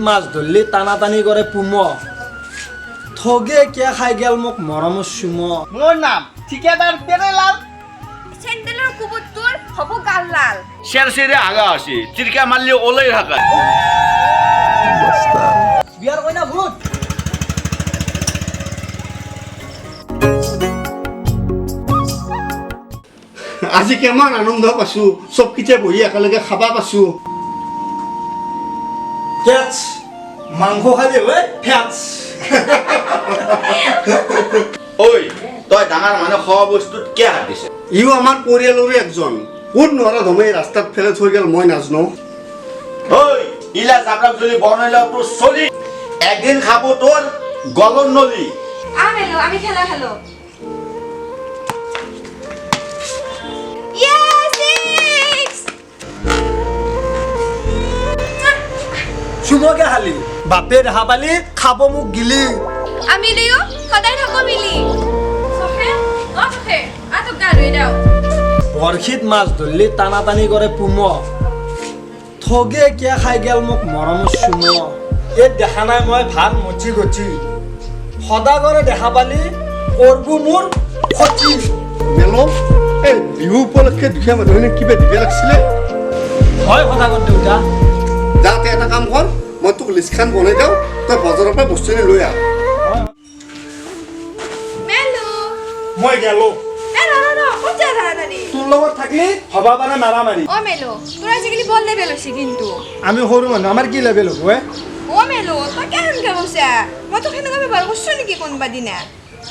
মাছ ধরলি টানাটানি করে পুম ঠগে কে খাই গেল মোক মরমর সুম মোর নাম ঠিকাদার পেরেলাল স্যান্ডেলের কুবুত্তর হব গাল্লাল শেরশেরে আগা আসে চিরকা মারলে ওলাই হাকায় বিয়ার কইনা ভূত আজি কেমন আনন্দ পাইছো সব কিটা বহি একেলগে খাবা পাইছো ফ্যাচ মাংস খালি হয় ফ্যাচ ওই তই ডাঙৰ মানুহ খোৱা বস্তুত কে হাত দিছে ইও আমাৰ পৰিয়ালৰে একজন কোন নৰা ধমে ৰাস্তাত ফেলে থৈ গেল মই নাজনো ওই ইলা জাবরাক যদি বনাইলা তো চলি একদিন খাবো তোর গলন নলি আমেলো আমি খেলা খেলো ইয়েস সুমকে হালি বাপে দেখা পালি খাব মোক গিলি আমি লিও সদায় থাকো মিলি সখে আতো গা ধুই দাও বৰশীত মাছ ধরলি টানাটানি করে পুম ঠগে কে খাই গেল মোক মরমর সুম এ দেখা নাই মই ভাত মচি গচি সদা করে দেখা পালি করবো মোর ক্ষতি মেলো এই বিহু উপলক্ষে দুখীয়া মানুহে কিবা দিব লাগিছিলে হয় সদাগর দেউতা যাতে এটা কাম কৰ মই তোক লিষ্টখন বনাই দিওঁ তই বজাৰৰ পৰা বস্তুখিনি লৈ আহ মেলো মই গেলো নো কোন যা তাড়াতাড়ি তোর লগত থাকলি হবা পারে মারামারি ও মেলো তোরা যেগুলি বল লেভেল হচ্ছে কিন্তু আমি সরু মানুষ আমার কি লেভেল হবো ও মেলো তই কেন কৈছা মই তো সেনেকুৱা ব্যৱহাৰ কৰিছো নেকি কোনোবা দিনা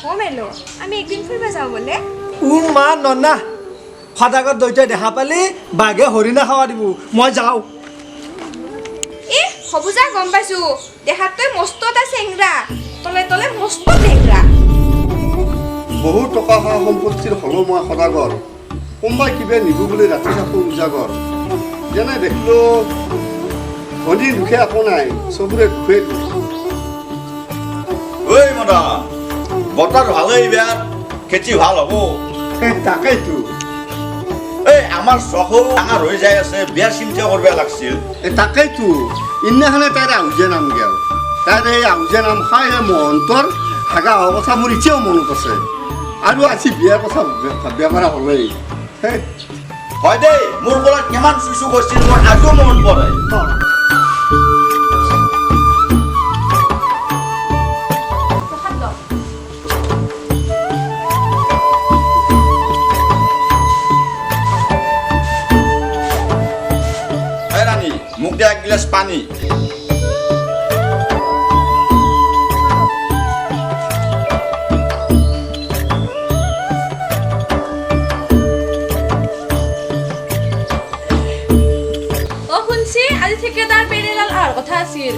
ও মেলো আমি একদিন ফুৰিব যাওঁ বোলে উ মা ননা সদাগর দৈতাই দেখা পালি বাঘে হরিণা খাওয়া দিব মই যাও এ হ'ব যা গম পাইছো দেখাত তই মস্ত এটা চেংৰা তলে তলে মস্ত টেংৰা বহু টকা সা সম্পত্তিৰ হ'লেও মই সদাগৰ কোনোবাই কিবা নিব বুলি ৰাতি থাকো উজাগৰ যেনে দেখিলো ধনী দুখীয়া একো নাই চবৰে দুখে দুখ ওই মদা বতৰ ভালেই বেয়া খেতি ভাল হ'ব তাকেইতো এই আমাৰ চখো ডাঙৰ হৈ যাই আছে বিয়াৰ চিন্তা কৰিব লাগছিল তাকেইতো ইদিনাখনে তাইৰ আউজীয়া নাম গেল তাইৰ এই আউজীয়া নাম খাই সেই মহন্তৰ হাগা হোৱা কথা মোৰ এতিয়াও মনত আছে আৰু আজি বিয়াৰ কথা ভাবিব পৰা হ'লেই হয় দেই মোৰ গলত কিমান চুচু গৈছিল মোৰ আজিও মনত পৰে এই ৰাণী মোক দে এক গিলাচ পানী ঠিকাদার পেরেলাল আর কথা আছিল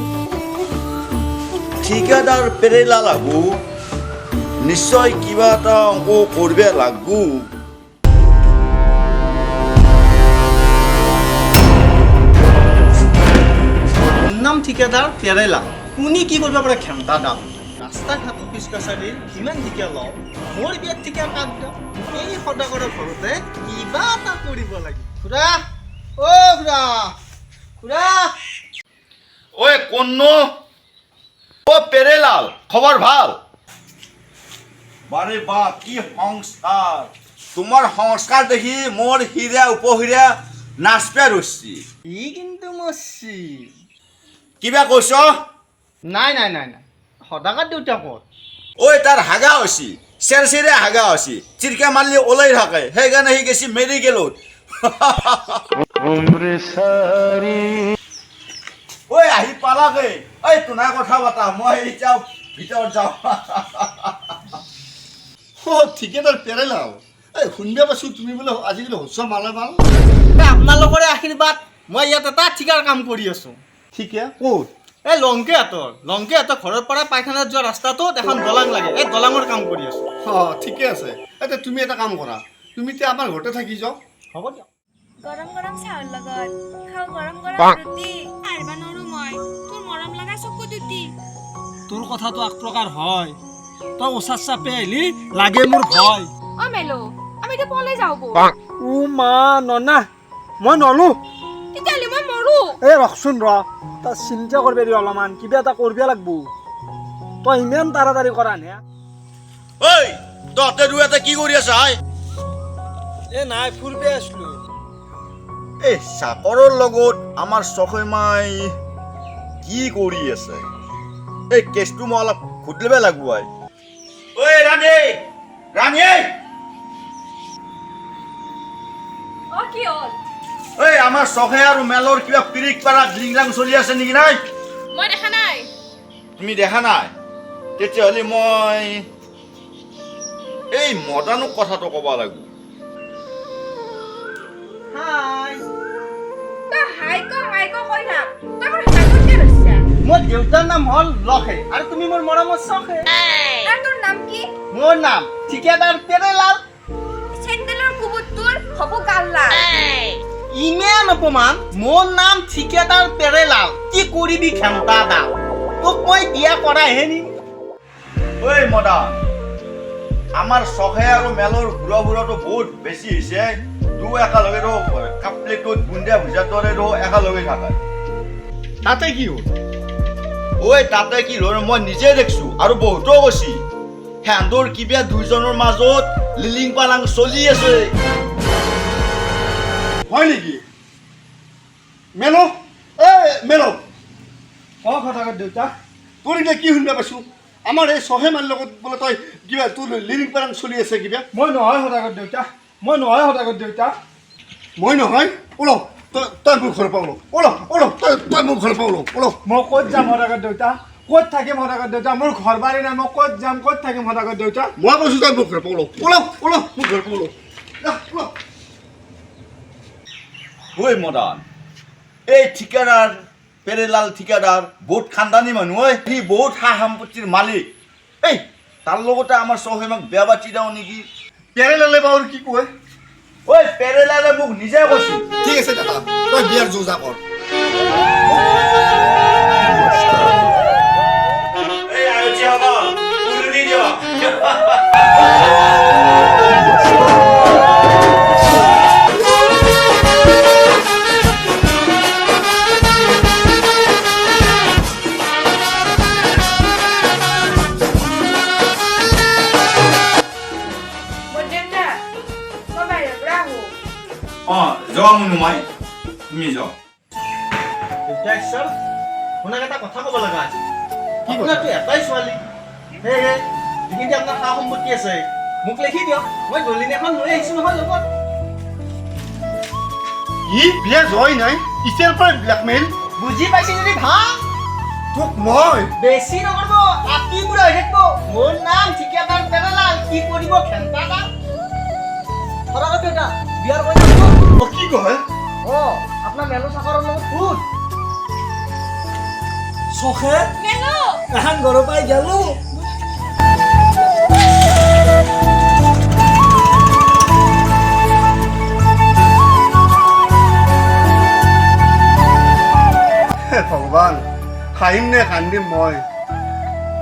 ঠিকাদার পেরেলা লাগু নিশ্চয় কিবা এটা অংক করবে লাগু নাম ঠিকাদার পেৰেলাল কোনে কি কৰিব পাৰে ক্ষমতা দাম ৰাস্তা ঘাট অফিচ কাছাৰীৰ কিমান ঠিকা লওঁ মোৰ বিয়াত ঠিকা কাম দিওঁ এই সদাগৰৰ ঘৰতে কিবা এটা কৰিব লাগে খুৰা অ খুৰা খুৰা ওই কোন ও পেরেলাল খবর ভাল বারে বা কি সংস্কার তোমার সংস্কার দেখি মোর হিরা উপহিরা নাচপে রসি ই কিন্তু মচি কিবা কৈছ নাই নাই নাই নাই সদাগৰ দেউতা ক'ত ওই তার হাগা হসি সেরসেরে হাগা হসি চিরকা মারলে ওলাই থাকে সেইখানে হি গেছি মেডিকেলত ওই আহি পালাকে ওই তোনাৰ কথা বাতা মই এতিয়া ভিতৰত যাওঁ ঠিকেদাৰ পেৰেলাল এই শুনিব পাইছো তুমি বোলে আজিকালি হোচ মালে ভাল আপোনালোকৰে আশীৰ্বাদ মই ইয়াত এটা ঠিকাৰ কাম কৰি আছো ঠিকে ক'ত এই লংকেহঁতৰ ঘৰৰ পৰা পায়খানাত যোৱা ৰাস্তাটোত এখন দলং লাগে এই দলঙৰ কাম কৰি আছো ঠিকে আছে এতিয়া তুমি এটা কাম কৰা তুমি এতিয়া আমাৰ ঘৰতে থাকি যাওক হ'ব দিয়ক গৰম গৰম চাহৰ লগত খাওঁ গৰম গৰম ৰুটি আৰবা নৰো মই তোৰ মৰম লগা চকু দুটি তোর কথা তো এক প্রকার হয় তো ওসার চাপে আইলি লাগে মোর ভয় ও মেলো আমি তো পলে যাও বো ও মা ননা মই নলু তেতিয়াহ'লে মই মৰো বাবু এই ৰখচোন ৰ তই চিন্তা কৰবি ৰে অলপমান কিবা এটা কৰবি লাগব তই ইমান তাড়াতাড়ি কৰা নে ঐ তহঁতে দুয়াতে কি কৰি আছা আই এ নাই ফুৰবে আসলো এই চাকৰৰ লগত আমাৰ চখেমাই কি কৰি আছে এই কেছটো মই অলপ সুধিব লাগিব আই ঐ ৰাণী ৰাণী অ কি হ'ল ঐ আমাৰ চখে আৰু মেলৰ কিবা পিৰিক পাৰা লিংলাং চলি আছে নেকি নাই মই দেখা নাই তুমি দেখা নাই তেতিয়াহ'লে মই এই মডাৰ্ণক কথাটো ক'ব লাগিব হাই তই হাই ক কৈ থাক তই মোৰ হাতত কিয় ৰৈছা মোৰ দেউতাৰ নাম হ'ল লখে আৰু তুমি মোৰ মৰমৰ চখে আৰু তোৰ নাম কি মোৰ নাম ঠিকাদাৰ পেৰেলাল চেণ্ডেলৰ কুবুত তোৰ হ'ব গাল্লা ইমান অপমান মোৰ নাম ঠিকাদাৰ পেৰেলাল কি কৰিবি খেমতা দা তোক মই বিয়া কৰাহে নি ঐ মডাৰ্ণ আমাৰ চখে আৰু মেলৰ ঘূৰা বহুত বেছি হৈছে একেলগে কাপ প্লেটত বুন্দিয়া ভুজাৰ দৰে একেলগে থাকে তাতে কি হ'ল ঐ তাতে কি হ'ল মই নিজে দেখিছো আৰু বহুতো কৈছি সিহঁতৰ কিবা দুইজনৰ মাজত লিলিং পালাং চলি আছে হয় নেকি মেলো মেলো অ কথা কৰ দেউতা তোৰ এতিয়া কি শুনিব পাইছো আমাৰ এই চহে মান লগত বোলে তই কিবা তোৰ লিৰিং পাৰাং চলি আছে কিবা মই নহয় সদাগত দেউতা মই নহয় সদাগত দেউতা মই নহয় ওলক তই মোৰ ঘৰৰ পৰা ওলক তই মোৰ ঘৰৰ পৰা ওলক মই ক'ত যাম সদাগত দেউতা ক'ত থাকিম সদাগত দেউতা মোৰ ঘৰ বাৰী নাই মই ক'ত যাম ক'ত থাকিম সদাগত দেউতা মই কৈছো তই মোৰ ঘৰৰ পৰা ওলক মোৰ ঘৰৰ পৰা ওলক ঐ মডাৰ্ণ এই ঠিকাদাৰ পেৰেলাল ঠিকাদাৰ বহুত খানদানী মানুহ ঐ সি বহুত সা সম্পত্তিৰ মালিক এই তাৰ লগতে আমাৰ চহেমাক বেয়া বাতি দিওঁ নেকি পেৰেলালে বাৰু কি কয় ঐ পেৰেলালে মোক নিজে কৈছিল ঠিক আছে দাদা তই বিয়াৰ যোজা কৰ এই আয়োজি সকল উলুনি দিয়ক যোৱা মনো মই তুমি যোৱা দেউতা ঈশ্বৰ শুনাক এটা কথা ক'ব লগা আছে আপোনাৰতো এটাই ছোৱালী সেয়ে যিখিনি আপোনাৰ সা সম্পত্তি আছে মোক লিখি দিয়ক মই দলিন এখন লৈ আহিছো নহয় লগত ই বিয়া যোৱাই নাই ইতিয়াৰ পৰা ব্লেকমেইল বুজি পাইছে যদি ভাল তোক মই বেছি নকৰিব আপি বুঢ়া হৈ থাকিব মোৰ নাম ঠিকাদাৰ পেৰেলাল কি কৰিব খেলতা নাম সদাগত দেউতা বিয়াৰ কৈ থাকিব কি কয় আপোনাৰ মেলো চাকৰৰ লগত ফুট চখে মেলো এখন ঘৰৰ পৰাই গেলো ভগৱান খাইম নে কান্দিম মই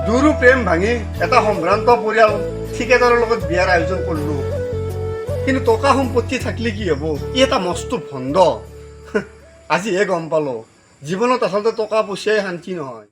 দুৰো প্ৰেম ভাঙি এটা সম্ভ্ৰান্ত পৰিয়াল ঠিকাদাৰৰ লগত বিয়াৰ আয়োজন কৰিলো কিন্তু টকা সম্পত্তি থাকিলে কি হ'ব ই এটা মস্ত ভণ্ড আজিহে গম পালো জীৱনত আচলতে টকা পইচাই শান্তি নহয়